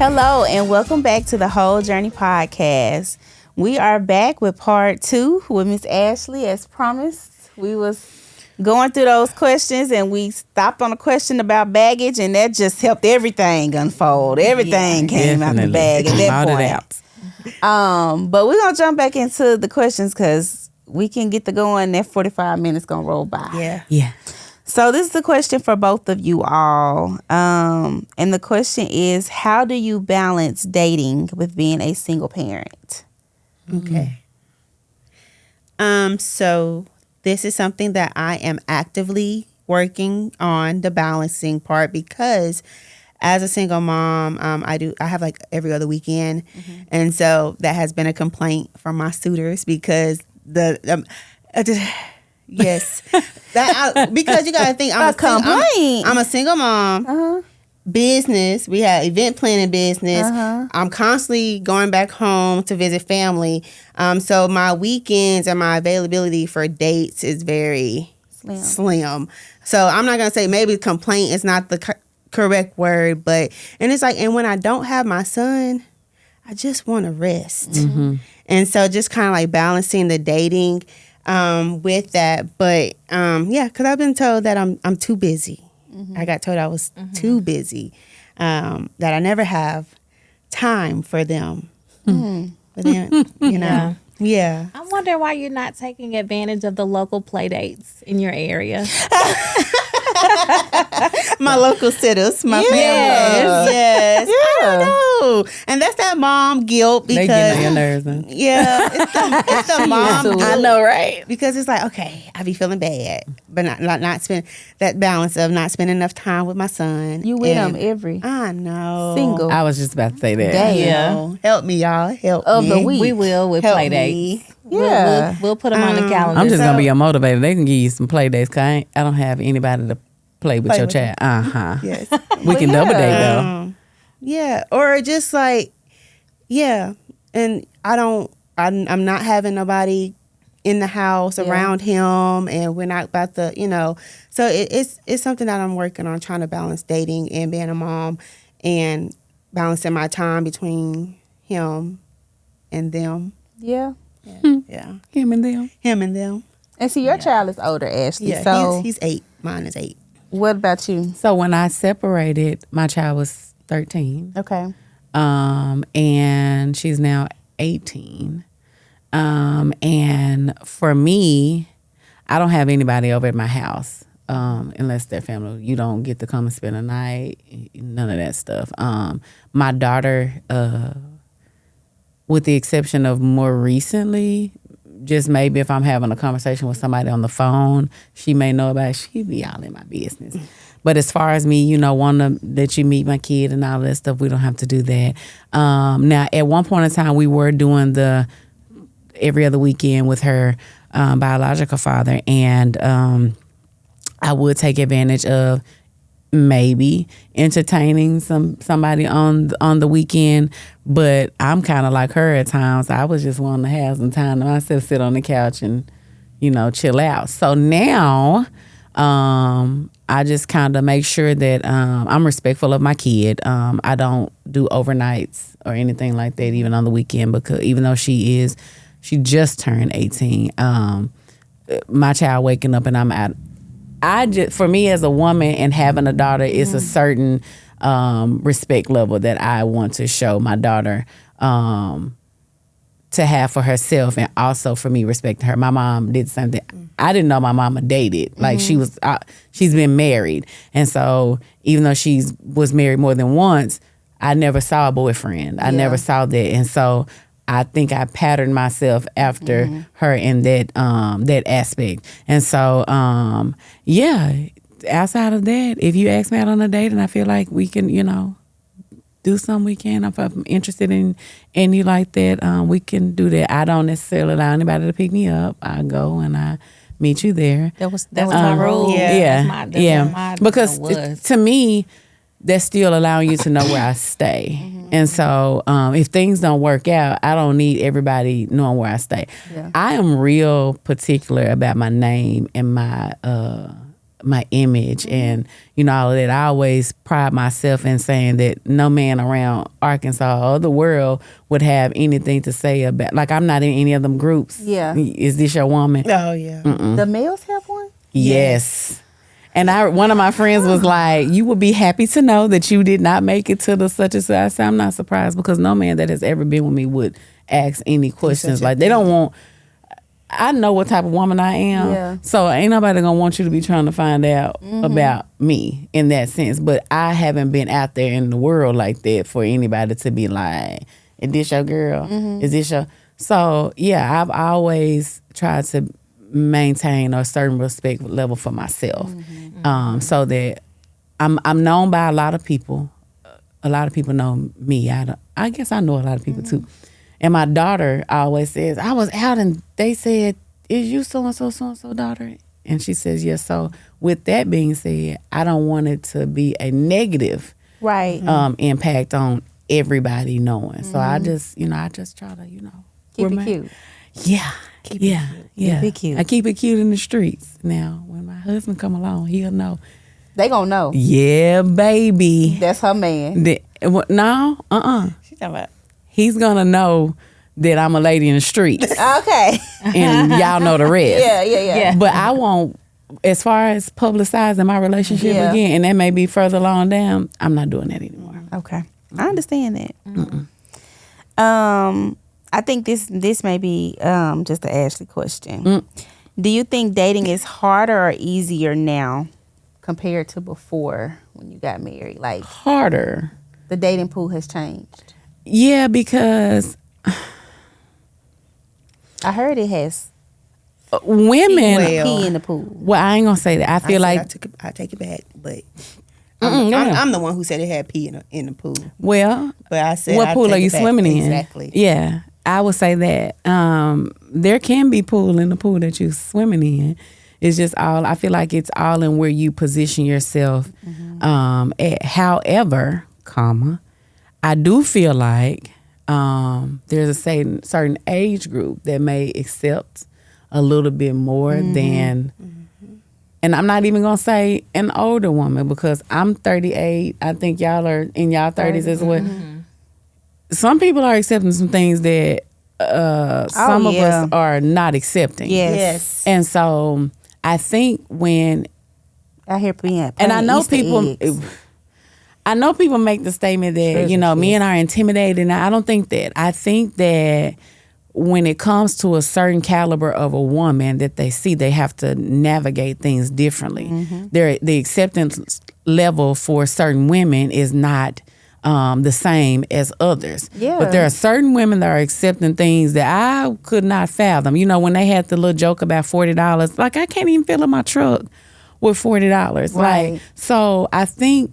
Hello, and welcome back to the Whole Journey Podcast. We are back with part 2 with Miss Ashley. As promised, we was going through those questions, and we stopped on a question about baggage, and that just helped everything unfold. Everything came out the bag at that point. But we're going to jump back into the questions because we can get to going. That 45 minutes going to roll by. Yeah. So this is a question for both of you all. And the question is, how do you balance dating with being a single parent? Okay. So this is something that I am actively working on, the balancing part, because as a single mom, I have like every other weekend. And so that has been a complaint from my suitors because yes, because you gotta think I'm a single mom. Business, we have event planning business. I'm constantly going back home to visit family. So my weekends and my availability for dates is very slim. So I'm not gonna say, maybe complaint is not the correct word, but and when I don't have my son, I just want to rest. And so just kind of like balancing the dating with that. But because I've been told that I'm too busy. I got told I was too busy, that I never have time for them. But then, yeah. I wonder why you're not taking advantage of the local play dates in your area. My local sitters, my family. Yes. I don't know. And that's that mom guilt because they get on your nerves. Huh? Yeah, it's the mom guilt. I know, right? Because it's like, okay, I be feeling bad, but not spend that balance of not spending enough time with my son. You with him every I know single. I was just about to say that. Day. Yeah. Help me, y'all. Help of me. the week. We will with Help play me. dates. Yeah. We'll put them on the calendar. I'm just gonna be a motivator. They can give you some play dates because I don't have anybody to play with your child. Yes. We can double date though. Yeah, or just like, and I'm not having nobody in the house around him, and we're not about to, so it's something that I'm working on, trying to balance dating and being a mom and balancing my time between him and them. Yeah. Yeah. Him and them. And see, your child is older, Ashley. Yeah, so he's 8. Mine is 8. what about you? So when I separated, my child was 13. Okay. And she's now 18. And for me, I don't have anybody over at my house, unless they're family. You don't get to come and spend a night, none of that stuff. My daughter, with the exception of more recently, just maybe if I'm having a conversation with somebody on the phone, she may know about it. She be all in my business. But as far as me, wanting to let you meet my kid and all that stuff, we don't have to do that. Now, at one point in time, we were doing the every other weekend with her biological father, and I would take advantage of maybe entertaining somebody on the weekend, but I'm kind of like her at times. I was just wanting to have some time to myself, sit on the couch and chill out. So now I just kind of make sure that I'm respectful of my kid. I don't do overnights or anything like that, even on the weekend, because even though she just turned 18, my child waking up and I'm out. For me as a woman and having a daughter, it's a certain respect level that I want to show my daughter to have for herself, and also for me respecting her. My mom did something. I didn't know my mama dated. Like she's been married, and so even though she was married more than once, I never saw a boyfriend. I never saw that, and so I think I patterned myself after her in that aspect. And so, outside of that, if you ask me out on a date and I feel like we can, do something, we can. If I'm interested in you like that, we can do that. I don't necessarily allow anybody to pick me up. I go and I meet you there. That was my rule. Because to me, that's still allowing you to know where I stay. And so if things don't work out, I don't need everybody knowing where I stay. Yeah. I am real particular about my name and my my image and all of that. I always pride myself in saying that no man around Arkansas or the world would have anything to say about, like, I'm not in any of them groups. Yeah. Is this your woman? Oh yeah. The males have one? Yes. And one of my friends was like, you would be happy to know that you did not make it to the such and such. I said, I'm not surprised, because no man that has ever been with me would ask any questions. Like, they don't want, I know what type of woman I am. Yeah. So ain't nobody gonna want you to be trying to find out about me in that sense. But I haven't been out there in the world like that for anybody to be like, is this your girl? Is this your... So yeah, I've always tried to maintain a certain respect level for myself. So that I'm known by a lot of people. A lot of people know me. I guess I know a lot of people too. And my daughter always says, I was out and they said, is you so-and-so daughter? And she says, yes. So with that being said, I don't want it to be a negative impact on everybody knowing. So I just try to, Keep it cute. Yeah. Keep it cute. I keep it cute in the streets. Now, when my husband come along, he'll know. They gonna know. Yeah, baby. That's her man. No, She's talking about. He's gonna know that I'm a lady in the streets. Okay. And y'all know the rest. Yeah. But I won't, as far as publicizing my relationship again, and that may be further along down, I'm not doing that anymore. Okay. I understand that. I think this may be just an Ashley question. Do you think dating is harder or easier now compared to before when you got married? Like, harder. The dating pool has changed. Yeah, because I heard it has women pee in the pool. Well, I ain't gonna say that. I feel like I take it back, but I'm the one who said it had pee in the pool. Well, but I said, what pool are you swimming in? Exactly. Yeah, I would say that there can be pool in the pool that you're swimming in. It's just all, I feel like it's all in where you position yourself. However, I do feel like there's a certain age group that may accept a little bit more than, and I'm not even gonna say an older woman, because I'm 38. I think y'all are in y'all 30s as well. Some people are accepting some things that some of us are not accepting. Yes. And so I think when I hear and I know people. I know people make the statement that, men are intimidated. And I don't think that. I think that when it comes to a certain caliber of a woman that they see, they have to navigate things differently. The acceptance level for certain women is not the same as others. Yeah. But there are certain women that are accepting things that I could not fathom. When they had the little joke about $40, like, I can't even fill up my truck with $40. Right. Like, so I think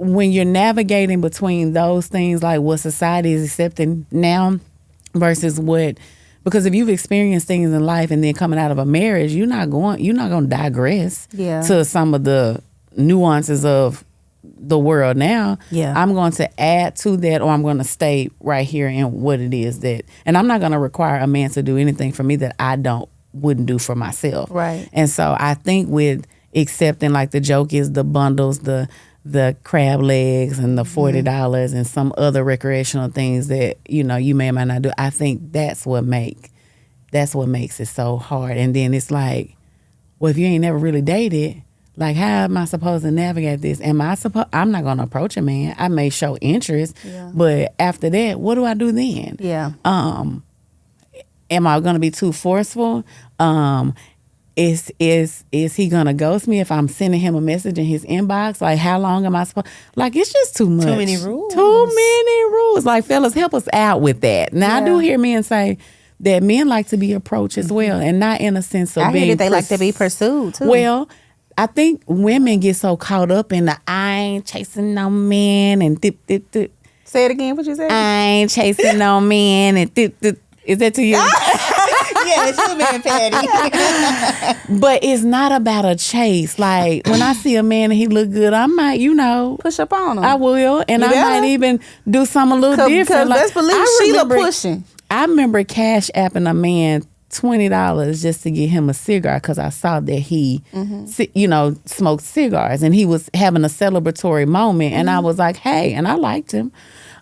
when you're navigating between those things, like what society is accepting now versus because if you've experienced things in life and then coming out of a marriage, you're not going to digress to some of the nuances of the world now. Yeah. I'm going to add to that, or I'm going to stay right here in what it is and I'm not going to require a man to do anything for me that I wouldn't do for myself. Right. And so I think with accepting, like, the joke is the bundles, the crab legs and the $40 and some other recreational things that you may or might not do. I think that's what makes it so hard. And then it's like, well, if you ain't never really dated, like, how am I supposed to navigate this? I'm not going to approach a man. I may show interest, but after that, what do I do then? Yeah. Am I going to be too forceful? Is he gonna ghost me if I'm sending him a message in his inbox? Like, how long am I supposed? Like, it's just too much. Too many rules. Too many rules. Like, fellas, help us out with that. Now, I do hear men say that men like to be approached as well, and not in a sense of being. I hear that they like to be pursued too. Well, I think women get so caught up in the I ain't chasing no man and dip. Say it again. What you said? I ain't chasing no man and dip. Is that to you? Yeah, it's you being petty. But it's not about a chase. Like, when I see a man and he look good, I might, push up on him. I will, and I might even do something a little different. Because best believe Sheila pushing. I remember cash apping a man $20 just to get him a cigar because I saw that he, smoked cigars and he was having a celebratory moment. And I was like, hey, and I liked him.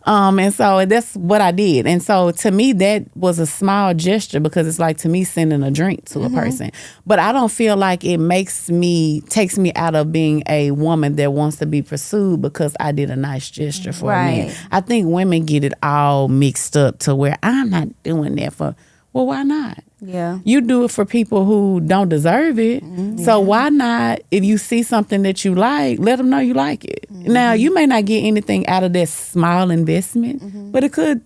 And so that's what I did. And so to me, that was a small gesture because it's like to me sending a drink to a person. But I don't feel like it takes me out of being a woman that wants to be pursued because I did a nice gesture for a man. I think women get it all mixed up to where I'm not doing that for, well, why not? Yeah. You do it for people who don't deserve it. So why not, if you see something that you like, let them know you like it. Now, you may not get anything out of that small investment, but it could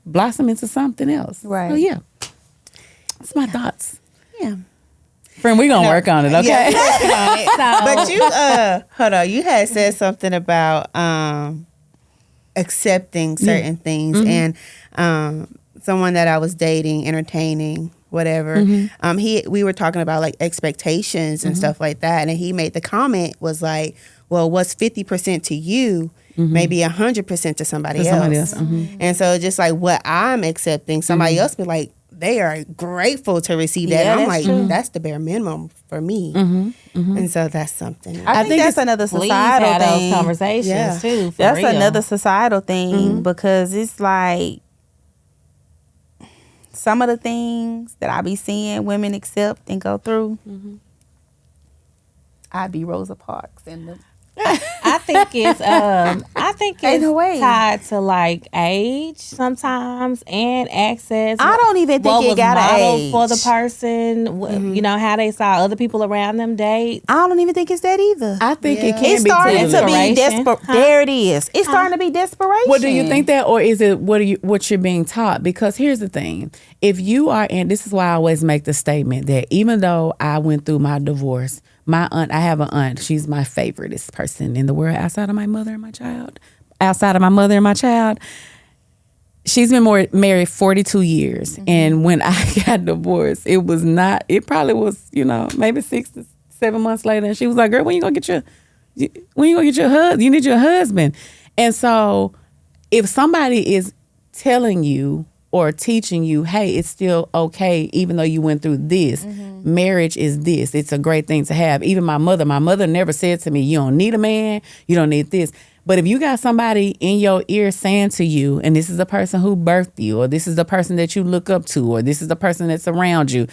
blossom into something else. Right. So, yeah. That's my thoughts. Yeah. Friend, we're going to work on it, okay? Yeah, but you, hold on, you had said something about accepting certain things. And someone that I was dating, entertaining, whatever, we were talking about like expectations and stuff like that. And he made the comment was like, well, what's 50% to you, maybe 100% to somebody else. And so just like what I'm accepting, somebody else be like, they are grateful to receive that. And I'm like, that's the bare minimum for me. And so that's something. I think that's another societal thing. Those conversations too. That's another societal thing because it's like some of the things that I be seeing women accept and go through. I be Rosa Parks and the I think it's tied to like age sometimes and access. I don't even think it got age for the person. You know how they saw other people around them date. I don't even think it's that either. I think it can It's be starting to be Desperation. desperate. There it is. It's starting to be desperation. Well, do you think that, or is it what you're being taught? Because here's the thing: if you are, and this is why I always make the statement that even though I went through my divorce, my aunt, I have an aunt. She's my favoriteest person in the world outside of my mother and my child. Outside of my mother and my child, she's been married 42 years, and when I got divorced, it was not. It probably was, maybe 6 to 7 months later, and she was like, "Girl, when you gonna get your husband? You need your husband." And so, if somebody is telling you or teaching you, hey, it's still okay, even though you went through this. Marriage is this. It's a great thing to have. Even my mother never said to me, you don't need a man, you don't need this. But if you got somebody in your ear saying to you, and this is the person who birthed you, or this is the person that you look up to, or this is the person that's around you,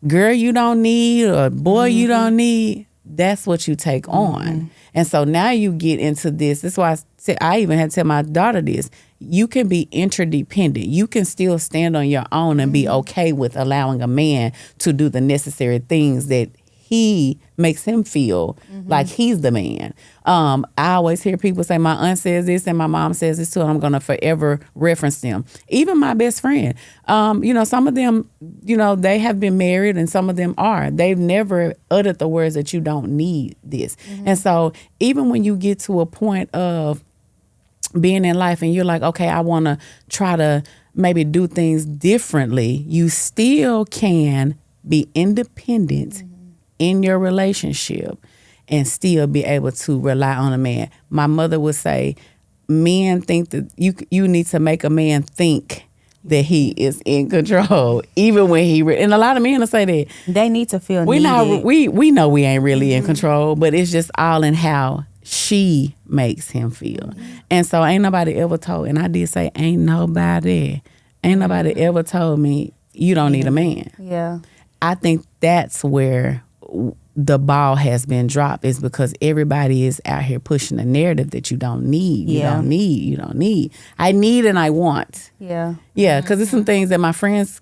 girl, you don't need, or boy, you don't need, that's what you take on. And so now you get into this. That's why I even had to tell my daughter this. You can be interdependent. You can still stand on your own and be okay with allowing a man to do the necessary things that he makes him feel like he's the man. I always hear people say, my aunt says this and my mom says this too, and I'm going to forever reference them. Even my best friend. Some of them, they have been married and some of them are. They've never uttered the words that you don't need this. And so even when you get to a point of being in life and you're like, okay, I want to try to maybe do things differently, you still can be independent in your relationship and still be able to rely on a man. My mother would say, men think that you need to make a man think that he is in control, even when and a lot of men will say that. They need to feel we needed. We know we ain't really in control, but it's just all in how she makes him feel. And so ain't nobody ever told, and I did say ain't nobody ever told me you don't need a man. Yeah. I think that's where the ball has been dropped, is because everybody is out here pushing a narrative that you don't need, you don't need. I need and I want. Yeah. Yeah, because there's some things that my friends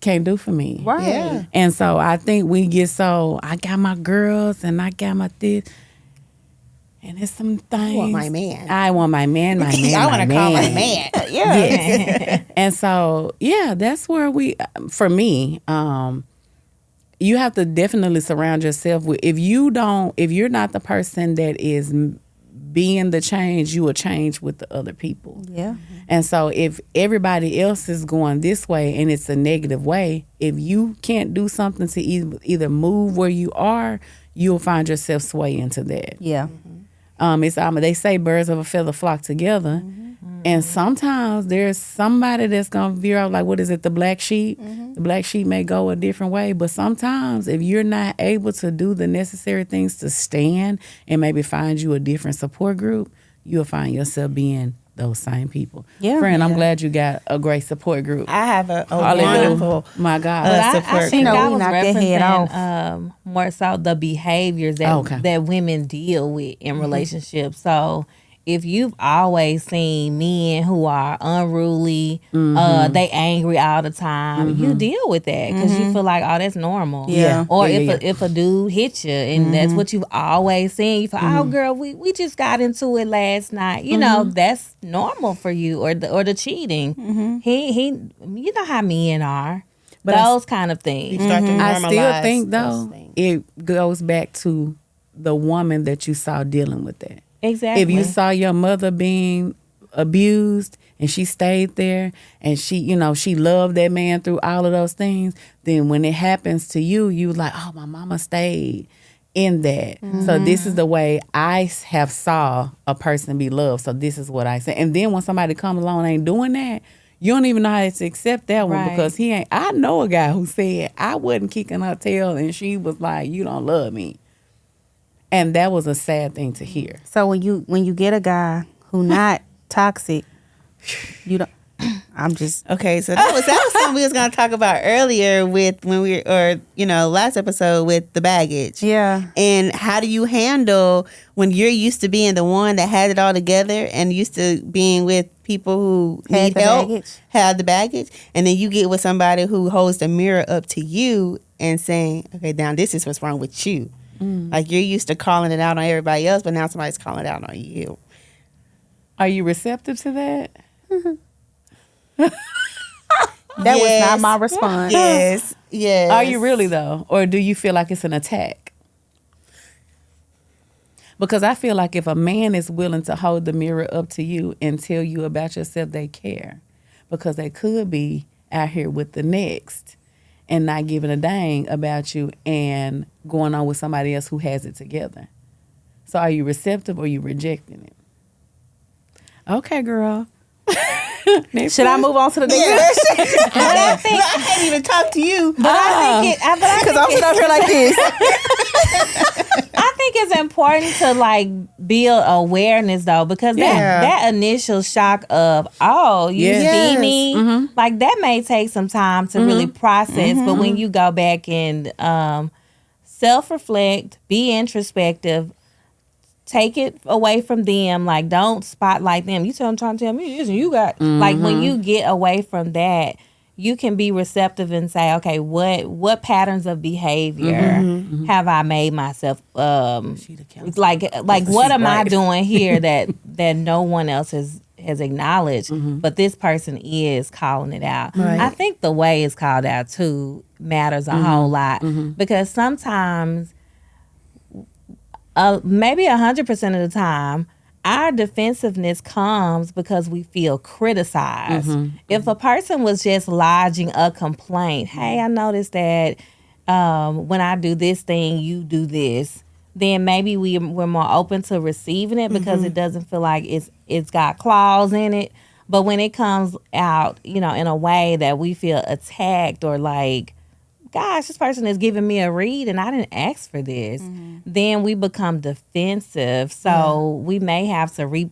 can't do for me. Right. Yeah. And so I think we get I got my girls and I got my this. And it's some things. I want my man. I want my man, I want to call my man. Yeah. Yes. And so, that's where for me, you have to definitely surround yourself with, if you're not the person that is being the change, you will change with the other people. Yeah. And so if everybody else is going this way and it's a negative way, if you can't do something to either move where you are, you'll find yourself sway into that. Yeah. They say birds of a feather flock together. And sometimes there's somebody that's going to veer out, like, what is it, the black sheep? The black sheep may go a different way. But sometimes if you're not able to do the necessary things to stand and maybe find you a different support group, you'll find yourself being those same people. Friend, I'm glad you got a great support group. I have a wonderful, my God, I think No, I we was knocked that head referencing more so the behaviors that women deal with in relationships. So if you've always seen men who are unruly, they angry all the time, you deal with that because you feel like, oh, that's normal. Or if a dude hits you and that's what you've always seen, you feel, oh, girl, we just got into it last night. You know, that's normal for you. Or the cheating. He you know how men are. But those kind of things. I still think, though, it goes back to the woman that you saw dealing with that. Exactly. If you saw your mother being abused and she stayed there and she loved that man through all of those things, then when it happens to you, you like, oh, my mama stayed in that. So this is the way I have saw a person be loved. So this is what I say. And then when somebody comes along and ain't doing that, you don't even know how to accept that one because he ain't. I know a guy who said I wasn't kicking her tail and she was like, you don't love me. And that was a sad thing to hear. So when you get a guy who not toxic, you don't. I'm just okay. So that was something we was gonna talk about earlier with last episode with the baggage. Yeah. And how do you handle when you're used to being the one that had it all together and used to being with people who need help, have the baggage, and then you get with somebody who holds the mirror up to you and saying, okay, now this is what's wrong with you. Like you're used to calling it out on everybody else, but now somebody's calling it out on you. Are you receptive to that? That was not my response. Yes. Are you really though? Or do you feel like it's an attack? Because I feel like if a man is willing to hold the mirror up to you and tell you about yourself, they care. Because they could be out here with the next and not giving a dang about you and going on with somebody else who has it together. So are you receptive or are you rejecting it? Okay, girl. Should I move on to the next question? I can't even talk to you. But I think because I'm sitting up here like this. I think it's important to like build awareness though, because that initial shock of you see me, like that may take some time to really process. But when you go back and self-reflect, be introspective, take it away from them. Like, don't spotlight them. You trying to tell me this and you got like when you get away from that, you can be receptive and say, okay, what patterns of behavior have I made myself like what am I doing here that no one else has acknowledged, but this person is calling it out. Right. I think the way it's called out too matters a whole lot because sometimes maybe 100% of the time, our defensive comes because we feel criticized. If a person was just lodging a complaint, hey, I noticed that when I do this thing, you do this, then maybe we're more open to receiving it because it doesn't feel like it's got claws in it. But when it comes out, in a way that we feel attacked or like, gosh, this person is giving me a read and I didn't ask for this, then we become defensive. So we may have to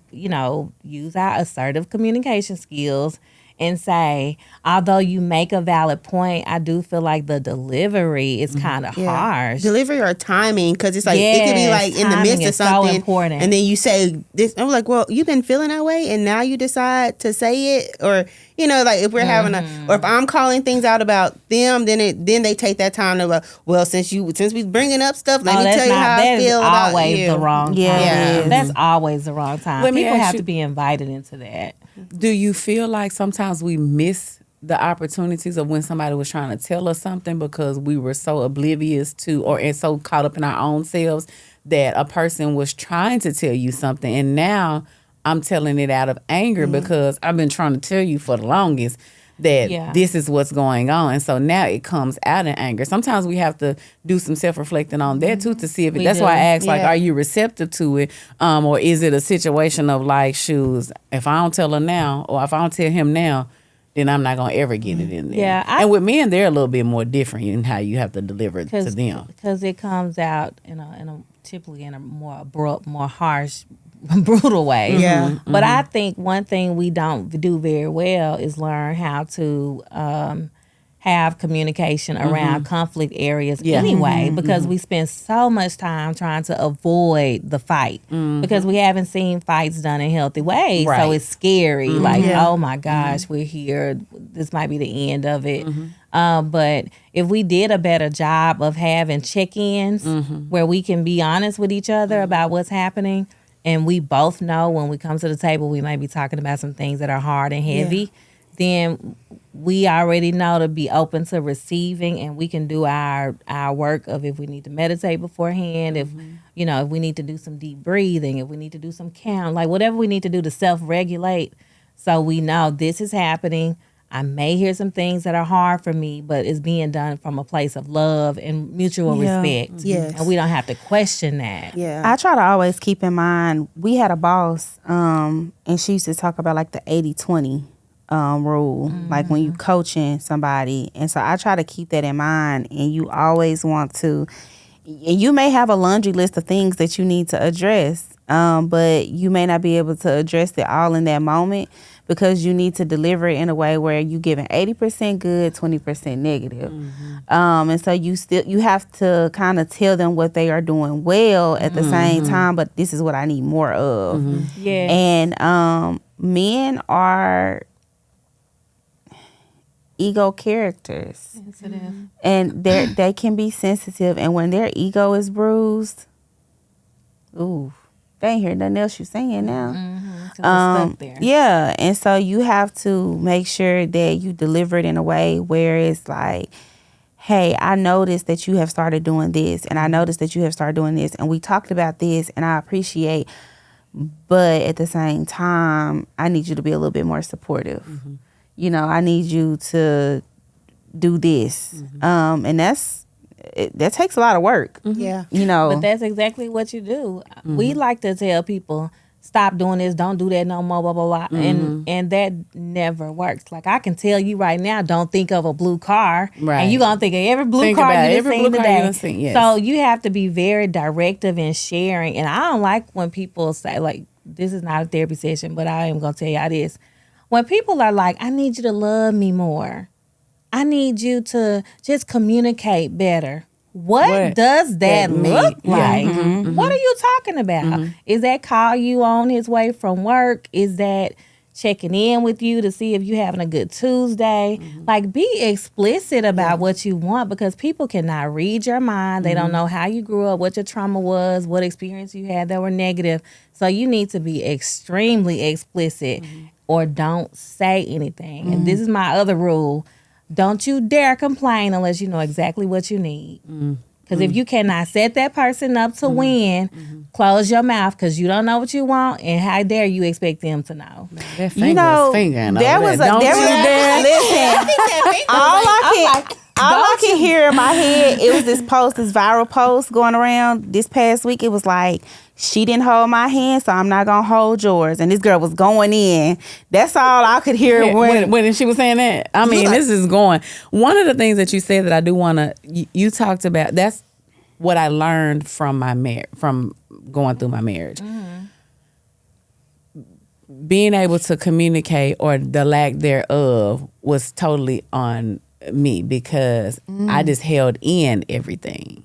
use our assertive communication skills and say, although you make a valid point, I do feel like the delivery is kind of harsh. Delivery or timing, because it's like it could be like in the midst of something, so important. And then you say this. I'm like, well, you've been feeling that way, and now you decide to say it, or like if we're having or if I'm calling things out about them, then they take that time to like, well, since we bringing up stuff, let me tell you how I feel about you. That's always the wrong time. That's always the wrong time. People have to be invited into that. Do you feel like sometimes we miss the opportunities of when somebody was trying to tell us something because we were so oblivious to and so caught up in our own selves that a person was trying to tell you something and now I'm telling it out of anger because I've been trying to tell you for the longest. that this is what's going on. And so now it comes out in anger. Sometimes we have to do some self-reflecting on that too, to see if that's why I asked, like, are you receptive to it? Or is it a situation of like, shoes, if I don't tell her now, or if I don't tell him now, then I'm not going to ever get it in there. Yeah, and with men, they're a little bit more different in how you have to deliver it to them. Because it comes out typically in a more abrupt, more harsh, brutal way. Yeah. Mm-hmm. But I think one thing we don't do very well is learn how to have communication around conflict areas anyway, because we spend so much time trying to avoid the fight because we haven't seen fights done in healthy ways. Right. So it's scary. Like, oh my gosh, we're here. This might be the end of it. But if we did a better job of having check-ins where we can be honest with each other about what's happening, and we both know when we come to the table, we might be talking about some things that are hard and heavy, then we already know to be open to receiving, and we can do our work of if we need to meditate beforehand, if if we need to do some deep breathing, if we need to do some count, like whatever we need to do to self-regulate, so we know this is happening. I may hear some things that are hard for me, but it's being done from a place of love and mutual respect. Yes. And we don't have to question that. Yeah. I try to always keep in mind, we had a boss, and she used to talk about like the 80-20 rule, like when you coaching somebody. And so I try to keep that in mind, and you always want to, and you may have a laundry list of things that you need to address, but you may not be able to address it all in that moment, because you need to deliver it in a way where you giving 80% good, 20% negative. And so you have to kind of tell them what they are doing well at the same time, but this is what I need more of. Yeah. And men are ego characters. Sensitive. And they can be sensitive, and when their ego is bruised, ooh, they ain't hear nothing else you saying now. So we're stuck there. Yeah, and so you have to make sure that you deliver it in a way where it's like, hey, I noticed that you have started doing this, and I noticed that you have started doing this, and we talked about this, and I appreciate, but at the same time, I need you to be a little bit more supportive. I need you to do this. And that takes a lot of work. Yeah. But that's exactly what you do. We like to tell people, stop doing this, don't do that no more, blah, blah, blah. And that never works. Like, I can tell you right now, don't think of a blue car. Right. And you're going to think of every blue car you've seen today. Yes. So you have to be very directive in sharing. And I don't like when people say, like, this is not a therapy session, but I am going to tell y'all this. When people are like, I need you to love me more. I need you to just communicate better. What does that look like? What are you talking about? Is that call you on his way from work? Is that checking in with you to see if you're having a good Tuesday? Like, be explicit about what you want, because people cannot read your mind. They don't know how you grew up, what your trauma was, what experience you had that were negative. So you need to be extremely explicit, or don't say anything. And this is my other rule. Don't you dare complain unless you know exactly what you need. Because if you cannot set that person up to win, close your mouth, because you don't know what you want, and how dare you expect them to know. That listen, all I can hear in my head, it was this viral post going around this past week. It was like, she didn't hold my hand, so I'm not going to hold yours. And this girl was going in. That's all I could hear when she was saying that. I mean, this is going. One of the things that you said that I do want to, you talked about, that's what I learned from from going through my marriage. Being able to communicate, or the lack thereof, was totally on me, because I just held in everything.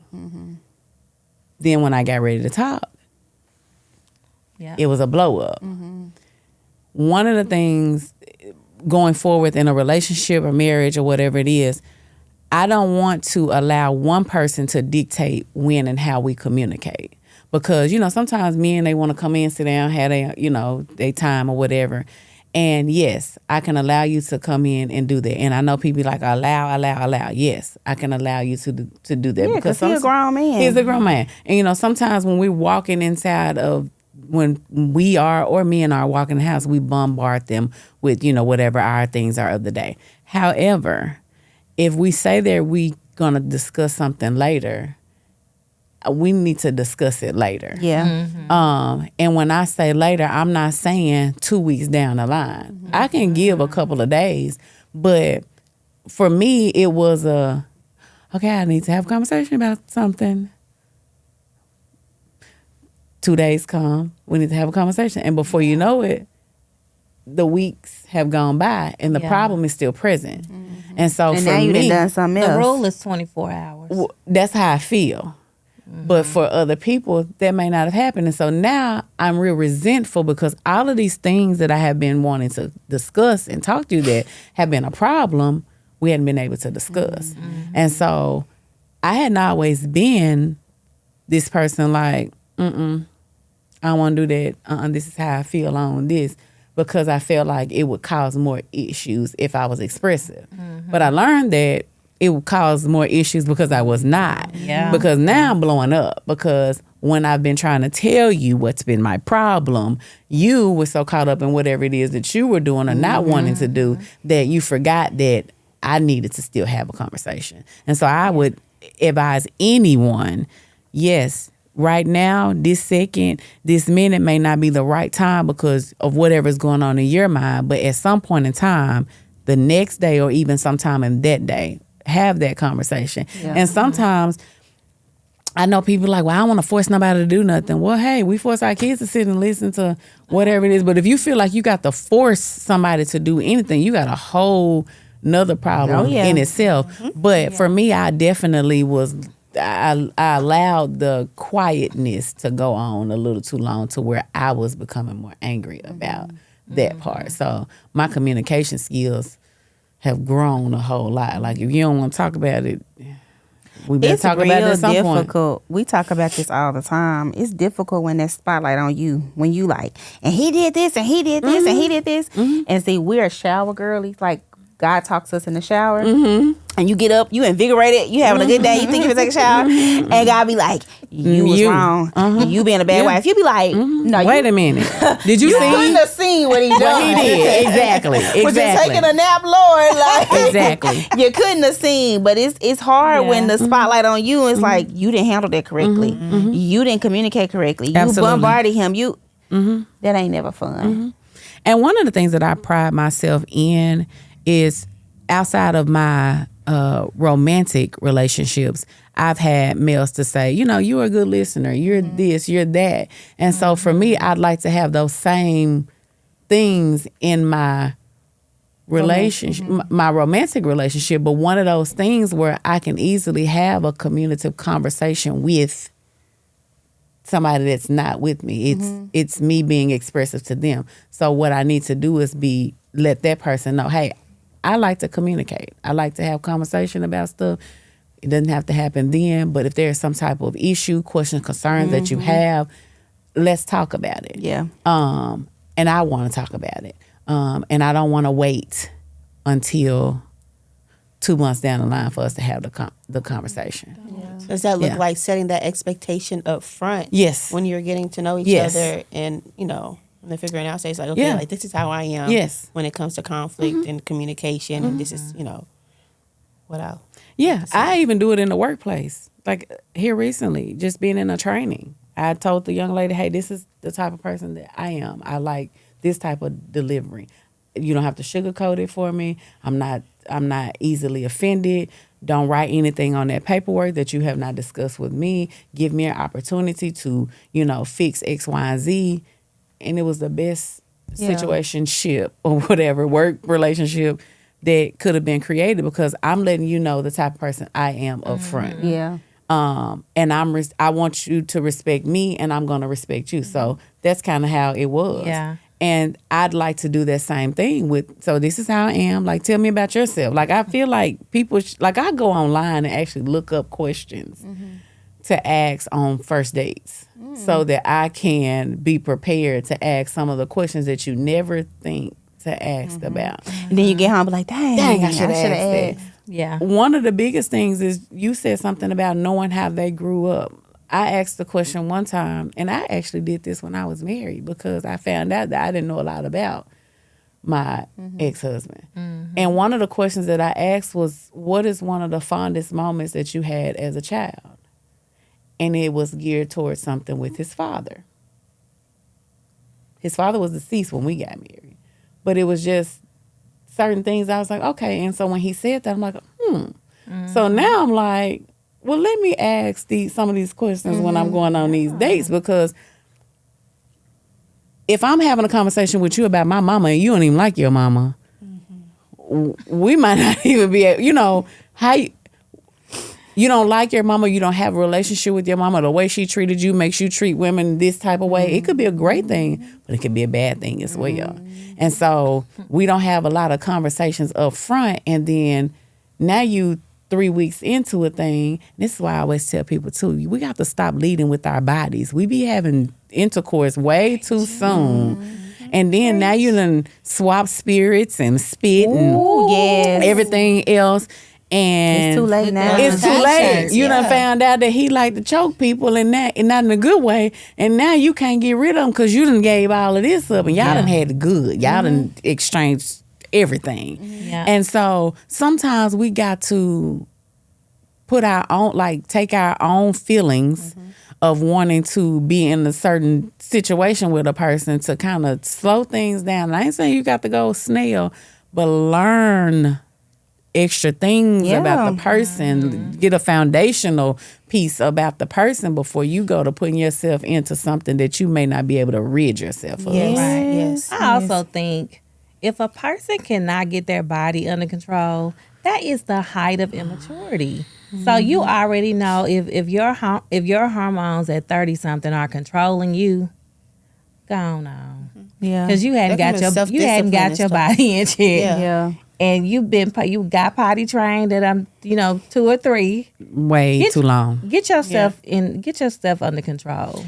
Then when I got ready to talk, it was a blow up. One of the things going forward in a relationship or marriage or whatever it is, I don't want to allow one person to dictate when and how we communicate. Because, sometimes men, they want to come in, sit down, have their time or whatever. And yes, I can allow you to come in and do that. And I know people be like, allow. Yes, I can allow you to do that. Yeah, because he's a grown man. He's a grown man. And, sometimes when we're walking inside of when we are, or me and I are walking the house, we bombard them with, whatever our things are of the day. However, if we say that we gonna discuss something later, we need to discuss it later. Yeah. And when I say later, I'm not saying 2 weeks down the line. I can give a couple of days, but for me, it was okay, I need to have a conversation about something. 2 days come, we need to have a conversation. And before you know it, the weeks have gone by and the problem is still present. And so And for now you me, done something else. The rule is 24 hours. that's how I feel. But for other people, that may not have happened. And so now I'm real resentful because all of these things that I have been wanting to discuss and talk to you that have been a problem, we hadn't been able to discuss. And so I hadn't always been this person like, I don't want to do that. This is how I feel on this, because I felt like it would cause more issues if I was expressive. But I learned that it would cause more issues because I was not. Yeah. Because now I'm blowing up, because when I've been trying to tell you what's been my problem, you were so caught up in whatever it is that you were doing or not wanting to do that you forgot that I needed to still have a conversation. And so I would advise anyone, yes, right now, this second, this minute may not be the right time because of whatever's going on in your mind, but at some point in time, the next day or even sometime in that day, have that conversation. And sometimes I know people like, well, I don't want to force nobody to do nothing. Well, hey, we force our kids to sit and listen to whatever it is. But if you feel like you got to force somebody to do anything, you got a whole nother problem in itself. But for me, I definitely was, I allowed the quietness to go on a little too long to where I was becoming more angry about that part. So my communication skills have grown a whole lot. Like if you don't want to talk about it, we better talk about it at some difficult. point. We talk about this all the time. It's difficult when that spotlight on you, when you like, and he did this, and he did this, and he did this. And see, we're shower girlies. Like God talks to us in the shower. And you get up, you invigorated, you having a good day, you think you're gonna take a shower, and God be like, you was wrong. You being a bad wife. You be like, no, wait a minute. Did you see? couldn't have seen what he done. What he did. Exactly. Was just taking a nap, Lord. Like, Exactly. you couldn't have seen, but it's hard when the spotlight on you. It's like you didn't handle that correctly. You didn't communicate correctly. You bombarded him. That ain't never fun. And one of the things that I pride myself in is outside of my romantic relationships, I've had males to say, you're a good listener. You're this, you're that. And so for me, I'd like to have those same things in my relationship, my romantic relationship. But one of those things where I can easily have a communicative conversation with somebody that's not with me. It's me being expressive to them. So what I need to do is let that person know, hey, I like to communicate. I like to have conversation about stuff. It doesn't have to happen then, but if there's some type of issue, question, concern that you have, let's talk about it. Yeah. And I want to talk about it. And I don't want to wait until 2 months down the line for us to have the conversation. Does that look like setting that expectation up front? Yes. When you're getting to know each other and, and they're figuring out, it's like, okay, like this is how I am when it comes to conflict and communication. And this is, what else? Yeah, I even do it in the workplace. Like here recently, just being in a training, I told the young lady, hey, this is the type of person that I am. I like this type of delivery. You don't have to sugarcoat it for me. I'm not easily offended. Don't write anything on that paperwork that you have not discussed with me. Give me an opportunity to, fix X, Y, and Z. And it was the best situationship or whatever, work relationship that could have been created because I'm letting you know the type of person I am up front. Yeah. And I want you to respect me and I'm going to respect you. So that's kind of how it was. Yeah. And I'd like to do that same thing so this is how I am. Like, tell me about yourself. Like, I feel like people, I go online and actually look up questions to ask on first dates so that I can be prepared to ask some of the questions that you never think to ask about. And then you get home and be like, dang, I should have asked that. Yeah. One of the biggest things is you said something about knowing how they grew up. I asked the question one time, and I actually did this when I was married because I found out that I didn't know a lot about my ex-husband. And one of the questions that I asked was, what is one of the fondest moments that you had as a child? And it was geared towards something with his father. His father was deceased when we got married. But it was just certain things I was like, okay. And so when he said that, I'm like, So now I'm like, well, let me ask some of these questions when I'm going on these dates, because if I'm having a conversation with you about my mama and you don't even like your mama, we might not even be, how you don't like your mama, you don't have a relationship with your mama, the way she treated you makes you treat women this type of way. It could be a great thing, but it could be a bad thing as well. And so we don't have a lot of conversations up front, and then now you 3 weeks into a thing. This is why I always tell people too, we got to stop leading with our bodies. We be having intercourse way too soon. And then now you done swap spirits and spit and everything else. And it's too late now. It's too late. You done found out that he like to choke people and not in a good way. And now you can't get rid of him because you done gave all of this up. And y'all done had the good. Y'all done exchanged everything. Yeah. And so sometimes we got to put our own, take our own feelings of wanting to be in a certain situation with a person to kind of slow things down. And I ain't saying you got to go snail, but learn extra things about the person, get a foundational piece about the person before you go to putting yourself into something that you may not be able to rid yourself of. Yes. Right. Yes. I also think if a person cannot get their body under control, that is the height of immaturity. So you already know if your hormones at 30 something are controlling you, go on. Yeah. Because you hadn't got your body in check. Yeah. And you got potty trained at 2 or 3. Way too long. Get yourself under control.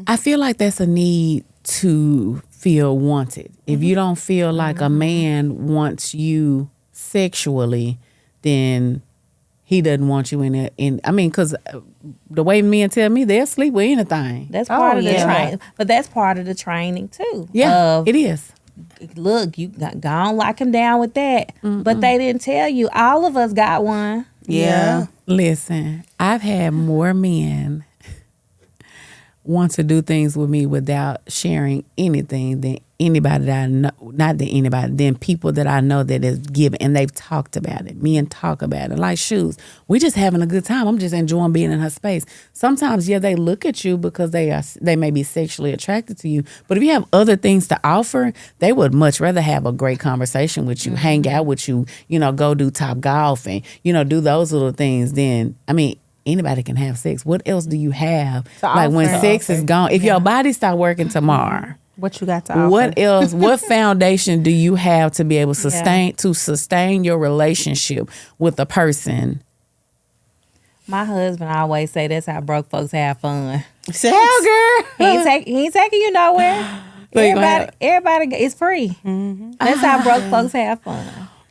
I feel like that's a need to feel wanted. If you don't feel like a man wants you sexually, then he doesn't want you because the way men tell me, they'll sleep with anything. That's part of the training. But that's part of the training too. Yeah, it is. Look, you go on, lock him down with that. But they didn't tell you. All of us got one. Yeah. Listen, I've had more men want to do things with me without sharing anything than anybody that I know, not than anybody, than people that I know that is given, and they've talked about it. Men talk about it. Like shoes. We just having a good time. I'm just enjoying being in her space. Sometimes, they look at you because they may be sexually attracted to you. But if you have other things to offer, they would much rather have a great conversation with you, hang out with you, go do Top Golf and, do those little things. Then, anybody can have sex. What else do you have? When sex is gone, if your body start working tomorrow, what you got to offer? What else? What foundation do you have to be able to sustain your relationship with a person? My husband always say that's how broke folks have fun. Sex. Hell, girl, He ain't taking you nowhere. Everybody, it's free. That's how broke folks have fun.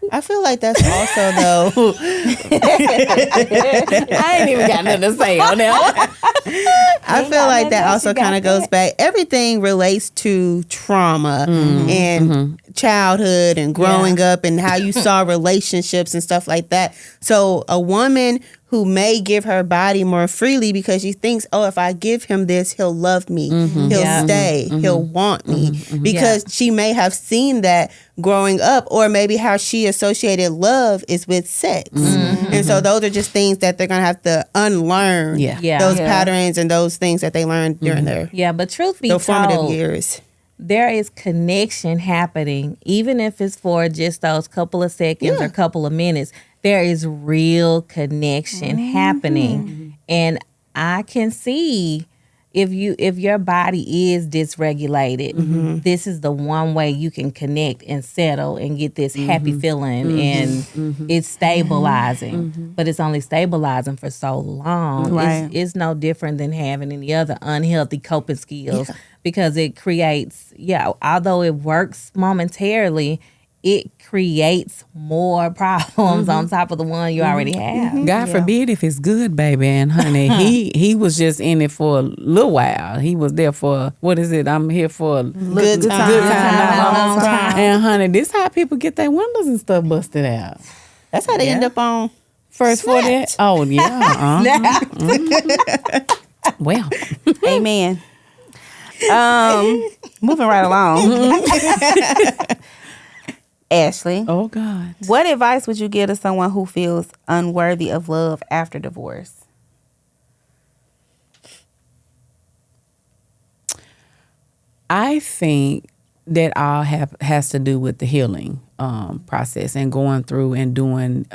I feel like that's also though. I ain't even got nothing to say on that. I feel like that also kind of goes back. Everything relates to trauma and childhood and growing up and how you saw relationships and stuff like that. So a woman who may give her body more freely because she thinks, oh, if I give him this, he'll love me. He'll stay. He'll want me. Because she may have seen that growing up, or maybe how she associated love is with sex. And so those are just things that they're going to have to unlearn. Those patterns and those things that they learned during their but truth be formative told, years. There is connection happening, even if it's for just those couple of seconds or couple of minutes. There is real connection happening. And I can see if your body is dysregulated, this is the one way you can connect and settle and get this happy feeling, and it's stabilizing. But it's only stabilizing for so long. Right. It's no different than having any other unhealthy coping skills because it creates, although it works momentarily, it creates more problems on top of the one you already have. God forbid if it's good, baby. And honey, he was just in it for a little while. He was there for, what is it? I'm here for a Good time. not a long time. And honey, this how people get their windows and stuff busted out. That's how they end up on First for that? Oh, yeah. Well. Amen. Moving right along. Ashley. Oh, God. What advice would you give to someone who feels unworthy of love after divorce? I think that all has to do with the healing process and going through and doing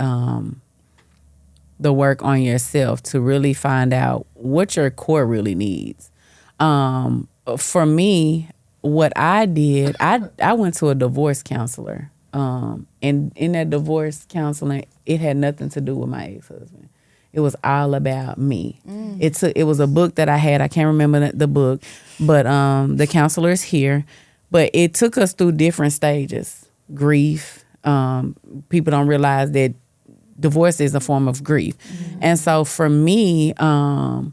the work on yourself to really find out what your core really needs. For me, what I did, I went to a divorce counselor. And in that divorce counseling, it had nothing to do with my ex-husband. It was all about me. It was a book that I had. I can't remember the book, but the counselor is here. But it took us through different stages. Grief. People don't realize that divorce is a form of grief. And so for me... and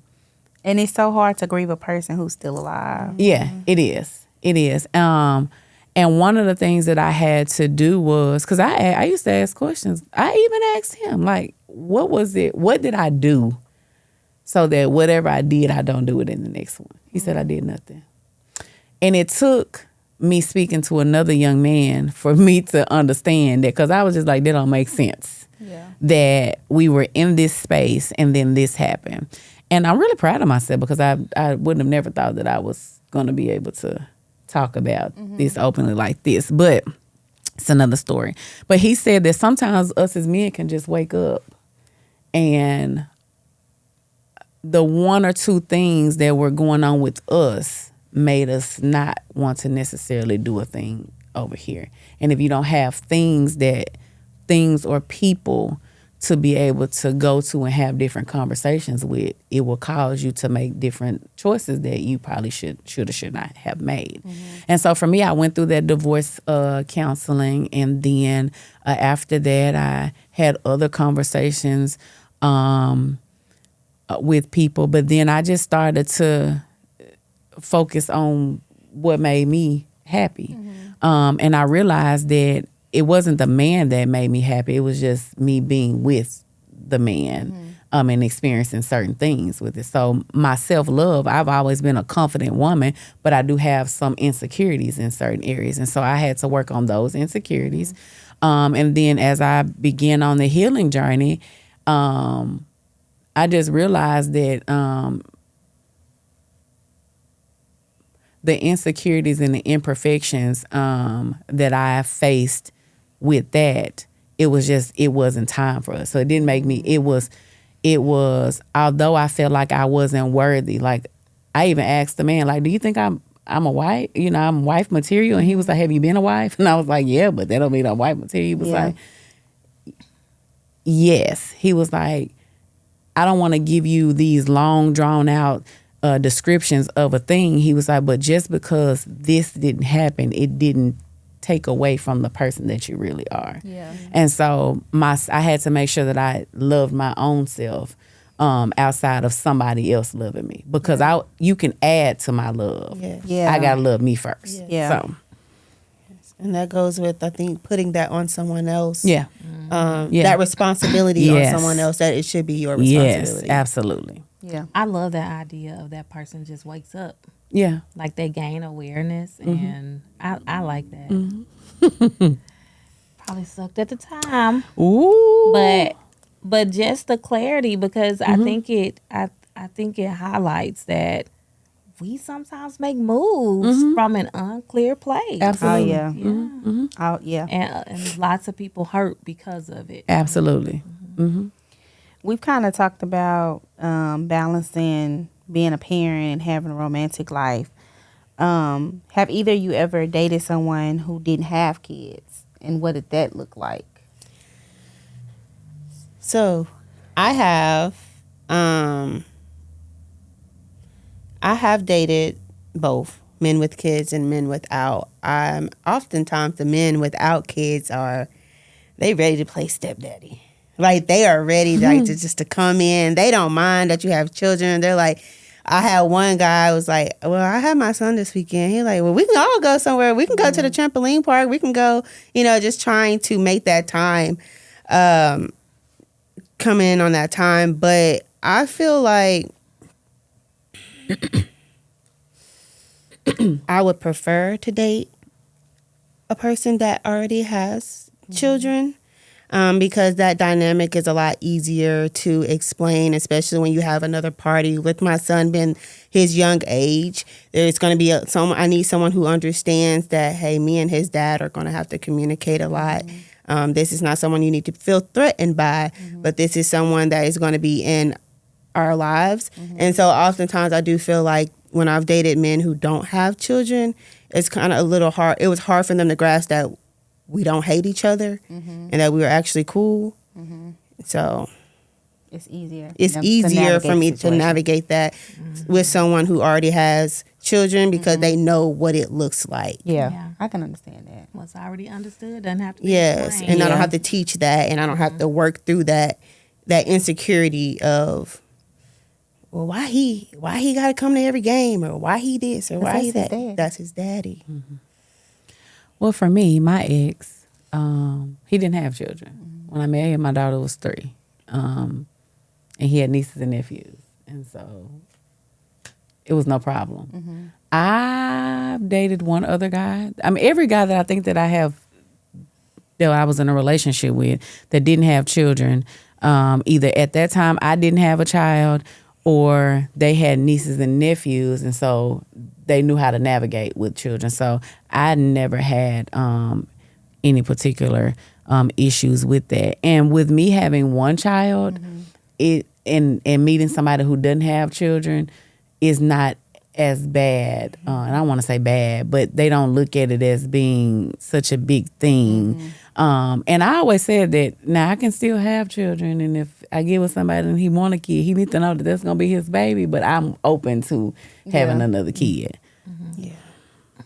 it's so hard to grieve a person who's still alive. Yeah, it is. It is. And one of the things that I had to do was, because I used to ask questions. I even asked him, like, what was it? What did I do so that whatever I did, I don't do it in the next one? He said, I did nothing. And it took me speaking to another young man for me to understand that, because I was just like, that don't make sense. Yeah. That we were in this space and then this happened. And I'm really proud of myself because I wouldn't have never thought that I was going to be able to talk about this openly like this. But it's another story. But he said that sometimes us as men can just wake up and the one or two things that were going on with us made us not want to necessarily do a thing over here. And if you don't have things or people to be able to go to and have different conversations with, it will cause you to make different choices that you probably should or should not have made. And so for me, I went through that divorce counseling, and then after that, I had other conversations with people. But then I just started to focus on what made me happy. And I realized that it wasn't the man that made me happy. It was just me being with the man and experiencing certain things with it. So my self-love, I've always been a confident woman, but I do have some insecurities in certain areas. And so I had to work on those insecurities. And then as I began on the healing journey, I just realized that the insecurities and the imperfections that I faced with that, it wasn't time for us. So it didn't make me, it was, although I felt like I wasn't worthy, like I even asked the man, like, do you think I'm a wife? You know, I'm wife material? And he was like, have you been a wife? And I was like, yeah, but that don't mean I'm wife material. He was like, yes. He was like, I don't want to give you these long drawn out descriptions of a thing. He was like, but just because this didn't happen, it didn't take away from the person that you really are. Yeah. And so I had to make sure that I loved my own self outside of somebody else loving me, because you can add to my love. Yeah. I gotta love me first. Yeah. So. And that goes with, I think, putting that on someone else. Yeah. That responsibility on someone else, that it should be your responsibility. Yes, absolutely. Yeah. I love that idea of that person just wakes up. Yeah. Like they gain awareness, and I like that. Probably sucked at the time. Ooh. But just the clarity, because I think it highlights that we sometimes make moves from an unclear place. Absolutely. Oh, yeah. Oh, yeah. And lots of people hurt because of it. Absolutely. We've kind of talked about balancing being a parent and having a romantic life. Have either of you ever dated someone who didn't have kids? And what did that look like? So I have dated both men with kids and men without. Oftentimes the men without kids they ready to play stepdaddy. Like they are ready like to come in. They don't mind that you have children. They're like, I had one guy who was like, well, I have my son this weekend. He's like, well, we can all go somewhere. We can go to the trampoline park. We can go, just trying to make that time come in on that time. But I feel like I would prefer to date a person that already has children. Because that dynamic is a lot easier to explain, especially when you have another party. With my son being his young age, there's going to be I need someone who understands that, hey, me and his dad are going to have to communicate a lot. This is not someone you need to feel threatened by, but this is someone that is going to be in our lives. And so oftentimes I do feel like when I've dated men who don't have children, it's kind of a little hard. It was hard for them to grasp that we don't hate each other and that we were actually cool. So it's easier. It's easier for me to navigate that with someone who already has children because they know what it looks like. Yeah, I can understand that. What's already understood doesn't have to be explained. And I don't have to teach that, and I don't have to work through that insecurity of, well, why he got to come to every game, or why he this, or why he that. That's his daddy. Well, for me, my ex, he didn't have children. When I met him, my daughter was 3. And he had nieces and nephews. And so it was no problem. I've dated one other guy. I mean, every guy that I think that I was in a relationship with that didn't have children, either at that time I didn't have a child or they had nieces and nephews. And so they knew how to navigate with children. So I never had any particular issues with that. And with me having one child, and meeting somebody who doesn't have children is not as bad. And I don't want to say bad, but they don't look at it as being such a big thing. And I always said that now I can still have children, and if I get with somebody and he want a kid, he needs to know that that's going to be his baby, but I'm open to having another kid. Yeah.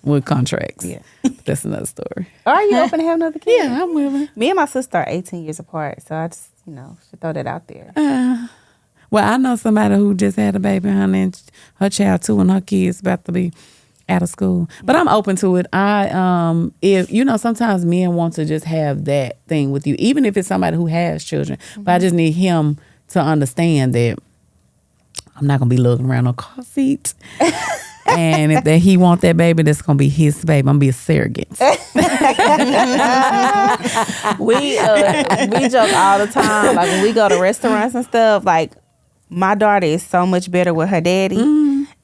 With contracts. Yeah. That's another story. Are you open to have another kid? Yeah, I'm willing. Me and my sister are 18 years apart, so I just, should throw that out there. Well, I know somebody who just had a baby, and her child too, and her kid's about to be out of school. But I'm open to it. If sometimes men want to just have that thing with you, even if it's somebody who has children. But I just need him to understand that I'm not gonna be looking around on car seats. And if he want that baby, that's gonna be his baby. I'm gonna be a surrogate. We joke all the time. Like when we go to restaurants and stuff, like my daughter is so much better with her daddy.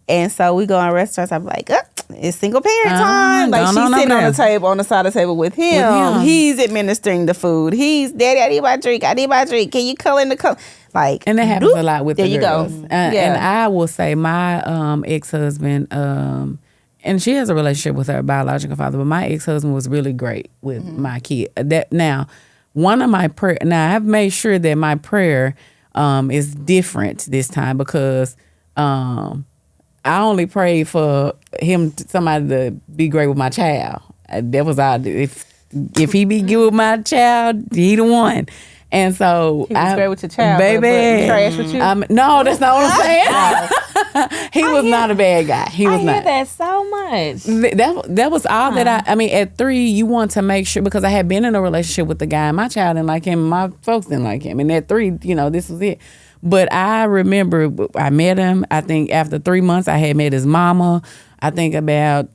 And so we go in restaurants, I'm like, it's single parent time. Like she's sitting on the table, on the side of the table with him. He's administering the food. Daddy, I need my drink. Can you color in the color? Like, and that happens a lot with the girls. Go. And I will say my ex-husband, and she has a relationship with her biological father, but my ex-husband was really great with my kid. One of my prayer. Now I've made sure that my prayer is different this time because I only prayed for somebody to be great with my child. That was all. If he be good with my child, he the one. And so he was great with your child, baby. But trash with you. No, that's not what I'm saying. He was not a bad guy. He was not. I hear that so much. That was all that I mean, at 3, you want to make sure, because I had been in a relationship with the guy, and my child didn't like him, and my folks didn't like him. And at 3, this was it. But I remember I met him. I think after 3 months, I had met his mama. I think about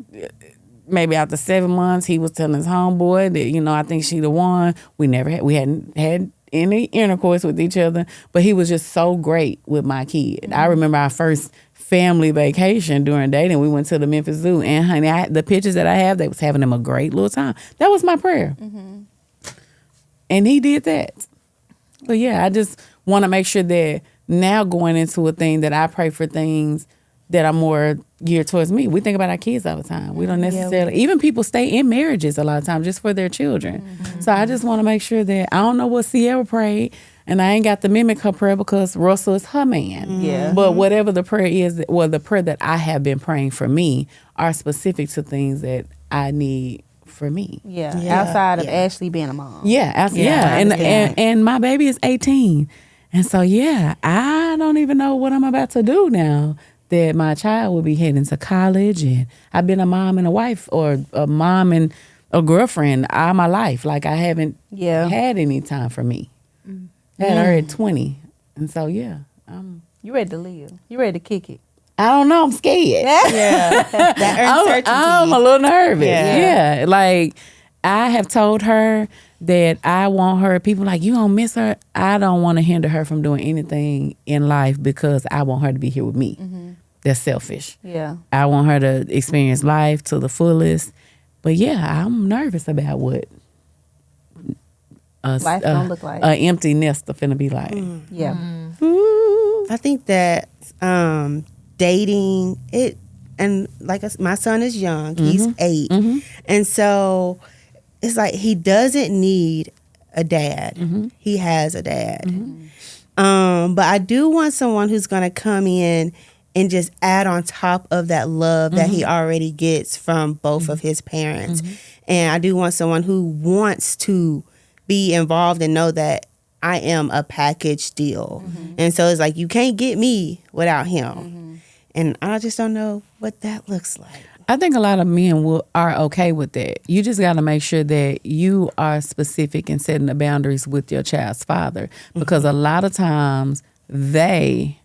maybe after 7 months, he was telling his homeboy that, I think she the one. We hadn't had any intercourse with each other, but he was just so great with my kid. I remember our first family vacation during dating. We went to the Memphis Zoo, and honey, the pictures that I have, they was having him a great little time. That was my prayer. And he did that. But yeah, I just want to make sure that now going into a thing that I pray for things that are more geared towards me. We think about our kids all the time. We don't necessarily, even people stay in marriages a lot of times just for their children. So I just want to make sure that, I don't know what Sierra prayed. And I ain't got to mimic her prayer because Russell is her man. Yeah. But whatever the prayer is, the prayer that I have been praying for me are specific to things that I need for me. Yeah. Yeah. Outside of Yeah. Ashley being a mom. Yeah. Yeah, And my baby is 18. And so, yeah, I don't even know what I'm about to do now that my child will be heading to college. And I've been a mom and a wife, or a mom and a girlfriend all my life. Like, I haven't had any time for me. I had her at 20. And so, yeah. You ready to live. You ready to kick it. I don't know. I'm scared. Yeah. That uncertainty. I'm a little nervous. Yeah. Yeah. Like, I have told her that I want her, people like, you don't miss her. I don't want to hinder her from doing anything in life because I want her to be here with me. That's selfish. Yeah. I want her to experience life to the fullest. But yeah, I'm nervous about what Life gonna look like. an empty nest finna be like. Yeah. I think that dating it, and like my son is young, he's 8, and so it's like he doesn't need a dad. He has a dad. But I do want someone who's gonna come in and just add on top of that love that he already gets from both of his parents. And I do want someone who wants to be involved and know that I am a package deal. And so it's like, you can't get me without him. And I just don't know what that looks like. I think a lot of men are okay with that. You just got to make sure that you are specific in setting the boundaries with your child's father, because a lot of times they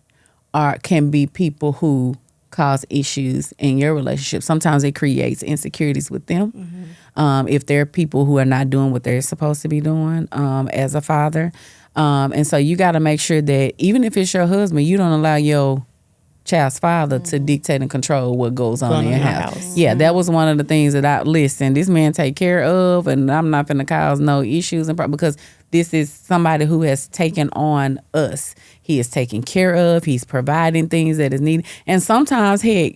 can be people who cause issues in your relationship. Sometimes it creates insecurities with them. If they're people who are not doing what they're supposed to be doing as a father. And so you got to make sure that even if it's your husband, you don't allow your child's father to dictate and control what goes on in your house. Yeah, that was one of the things that this man take care of, and I'm not finna cause no issues and because this is somebody who has taken on us. He is taking care of, he's providing things that is needed. And sometimes, heck,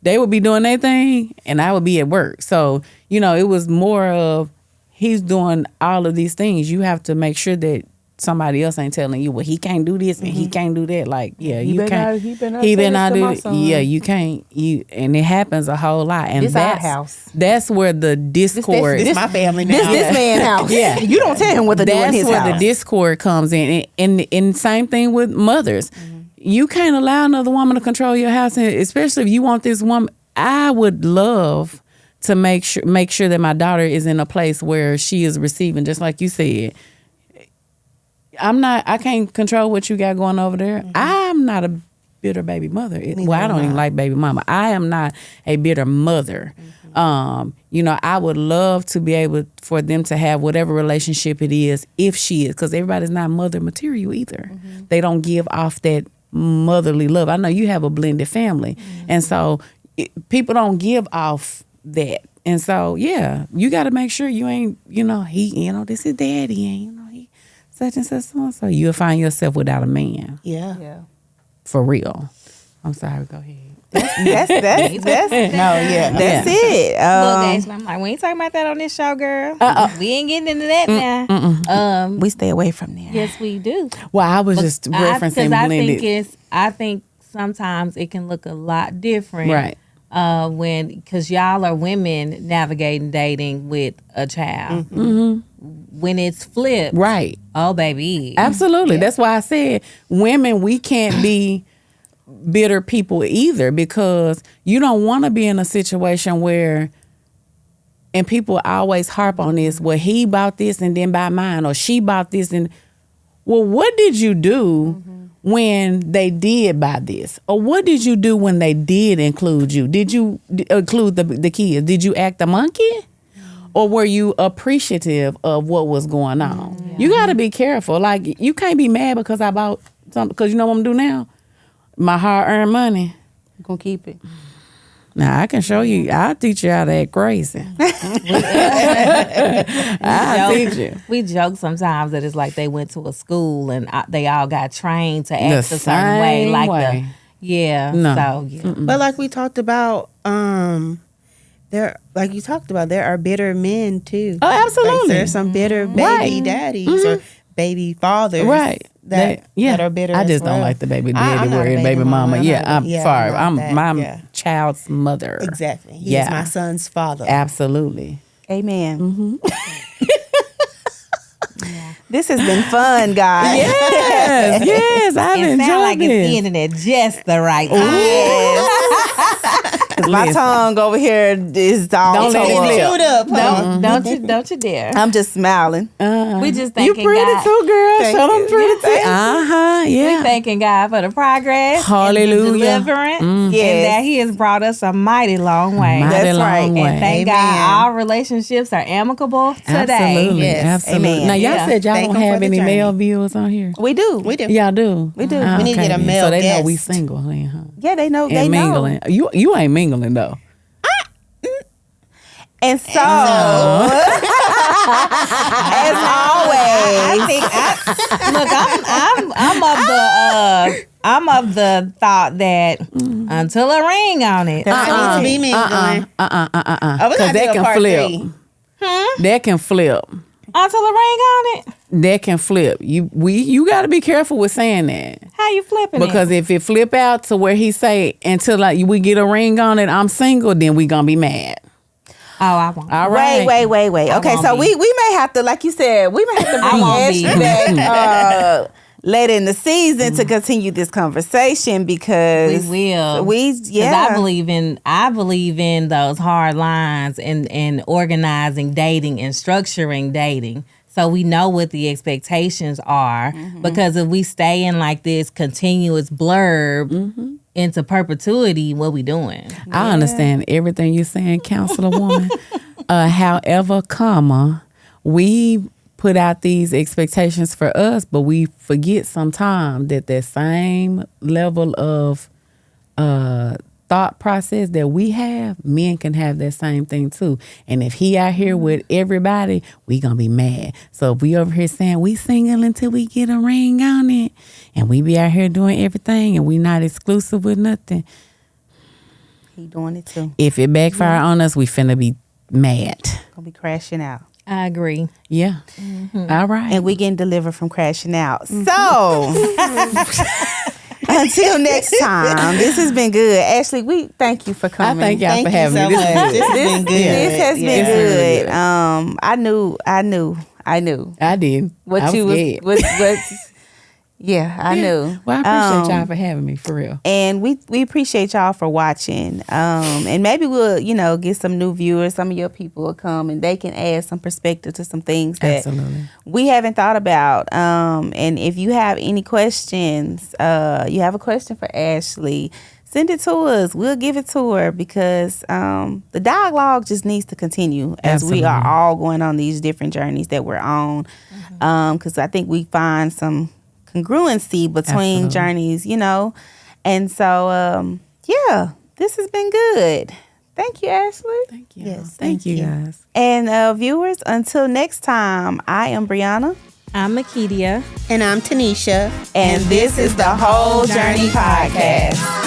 they would be doing their thing and I would be at work. So, it was more of he's doing all of these things. You have to make sure that somebody else ain't telling you, well, he can't do this and he can't do that. Like, yeah, you can't. He been not do it. Yeah, you can't. And it happens a whole lot. And This our house. That's where the discord. This my family now. This man house. Yeah. You don't tell him what to do in his That's where house. the discord comes in. And same thing with mothers. You can't allow another woman to control your house, and especially if you want this woman. I would love to make sure that my daughter is in a place where she is receiving, just like you said. I can't control what you got going over there. I'm not a bitter baby mother. I don't even like baby mama. I am not a bitter mother. I would love to be able for them to have whatever relationship it is, if she is, because everybody's not mother material either. They don't give off that motherly love. I know you have a blended family, and so people don't give off that. And so, yeah, you got to make sure you ain't, this is daddy, and he such and such so you'll find yourself without a man. Yeah. For real. I'm sorry, go ahead. That's it. Look, Ashley, I'm like, we ain't talking about that on this show, girl. We ain't getting into that now. We stay away from there. Yes, we do. Well, I was just referencing blended. I think sometimes it can look a lot different, Right. Because y'all are women navigating dating with a child. When it's flipped, Right. oh baby, Absolutely. That's why I said women, we can't be bitter people either, because you don't want to be in a situation where, and people always harp on this, well, he bought this and then buy mine, or she bought this and, well, what did you do when they did buy this? Or what did you do when they did include you? Did you include the kids? Did you act a monkey? Or were you appreciative of what was going on? You got to be careful. Like, you can't be mad because I bought something, because you know what I'm going to do now? My hard-earned money. I'm going to keep it. Now, I can show you. I'll teach you how to act crazy. I'll teach you. We joke sometimes that it's like they went to a school and they all got trained to act a certain way. No. So, yeah. But like we talked about, there are bitter men too. Oh, absolutely. Like, there's some bitter baby daddies or baby fathers, Right. That are bitter. I just as well. don't like the baby daddy I'm not a word, baby baby mama. mama. I'm sorry. I'm my Yeah. child's mother. Exactly. He is my son's father. Absolutely. Amen. This has been fun, guys. Yes, I've It enjoyed sounds like this. it's ending at just the right time. Because my tongue over here is all Don't let it tore slip. up. Chewed up, huh? Don't you dare. I'm just smiling. We just You thanking pretty God. too, girl. Thank Show them you. pretty too. We Yeah. thanking God for the progress, Hallelujah. and the deliverance, Yes. and that He has brought us a mighty long way. Mighty That's long right. way. And thank Amen. God all relationships are amicable today. Absolutely. Yes. Absolutely. Amen. Now, y'all Yeah. said y'all Thank don't him for have the any journey. male viewers on here. We do. We do. Y'all do. We do. We need to get a then. male So they know guest. we single then, huh? Yeah, they know. They And know. mingling. You ain't mingling though. And so, as always, I'm of the thought that until a ring on it. I need to be mingling. Oh, we Because gotta that do a can part flip. 3. That can flip. Until a ring on it. That can flip. You got to be careful with saying that. How you flipping Because it? if it flip out to where he say until like we get a ring on it, I'm single, then we gonna be mad. Oh, I won't. All right. wait. Okay, won't so be. we may have to, like you said, we may have to bring won't be. Ashley back later in the season to continue this conversation because We will. Because yeah. I believe in those hard lines and organizing dating and structuring dating. So we know what the expectations are. Because if we stay in like this continuous blurb into perpetuity, what we doing? I understand everything you're saying, counselor woman. However, we put out these expectations for us, but we forget sometimes that same level of thought process that we have, men can have that same thing too. And if he out here with everybody, we gonna be mad. So if we over here saying we single until we get a ring on it, and we be out here doing everything, and we not exclusive with nothing, He doing it too. if it backfire on us, we finna be mad. Gonna be crashing out. I agree. Yeah. All right. And we getting delivered from crashing out. So until next time, this has been good. Ashley, we thank you for I coming. thank y'all Thank for you having so me. much. This has been good. This has been Yeah. good. I knew I did. what I was you scared. was yeah, I knew. Well, I appreciate y'all for having me, for real. And we appreciate y'all for watching. And maybe we'll, get some new viewers. Some of your people will come and they can add some perspective to some things that Absolutely. we haven't thought about. And if you have any questions, you have a question for Ashley, send it to us. We'll give it to her because the dialogue just needs to continue as we are Absolutely. all going on these different journeys that we're on. Because I think we find some congruency between Absolutely. journeys, And so, this has been good. Thank you, Ashley. Thank you. Yes, Thank you, guys. And viewers, until next time, I am Breonna. I'm Meketia. And I'm Tanisha. And this is the Whole Journey Podcast.